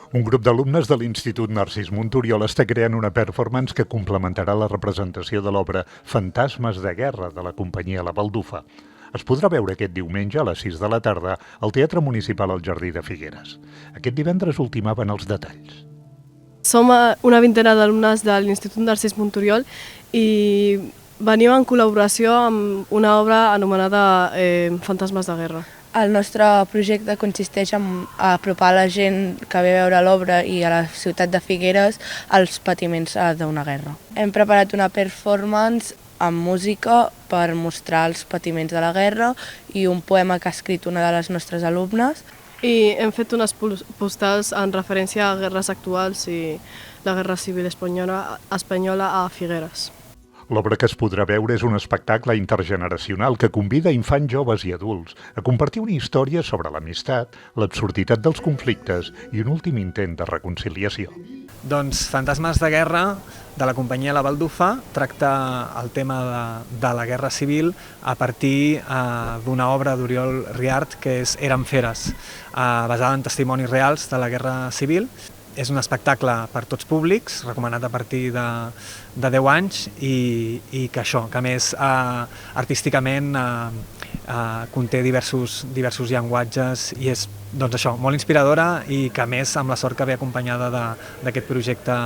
Un grup d'alumnes de l'Institut Narcís Monturiol està creant una performance que complementarà la representació de l'obra Fantasmes de guerra de la companyia La Baldufa. Es podrà veure aquest diumenge a les 6 de la tarda al Teatre Municipal al Jardí de Figueres. Aquest divendres ultimaven els detalls. Som una vintena d'alumnes de l'Institut Narcís Monturiol i venim en col·laboració amb una obra anomenada Fantasmes de guerra. El nostre projecte consisteix en apropar la gent que ve a veure l'obra i a la ciutat de Figueres als patiments d'una guerra. Hem preparat una performance amb música per mostrar els patiments de la guerra i un poema que ha escrit una de les nostres alumnes. I hem fet unes postals en referència a guerres actuals i la Guerra Civil espanyola a Figueres. L'obra que es podrà veure és un espectacle intergeneracional que convida infants, joves i adults a compartir una història sobre l'amistat, l'absurditat dels conflictes i un últim intent de reconciliació. Doncs Fantasmes de guerra, de la companyia La Baldufa, tracta el tema de la Guerra Civil a partir d'una obra d'Oriol Riart que és Érem feres, basada en testimonis reals de la Guerra Civil. És un espectacle per tots públics, recomanat a partir de 10 anys i que a més artísticament conté diversos llenguatges i és molt inspiradora i que a més amb la sort que ve acompanyada d'aquest projecte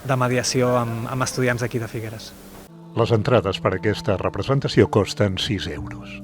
de mediació amb estudiants d'aquí de Figueres. Les entrades per a aquesta representació costen 6 euros.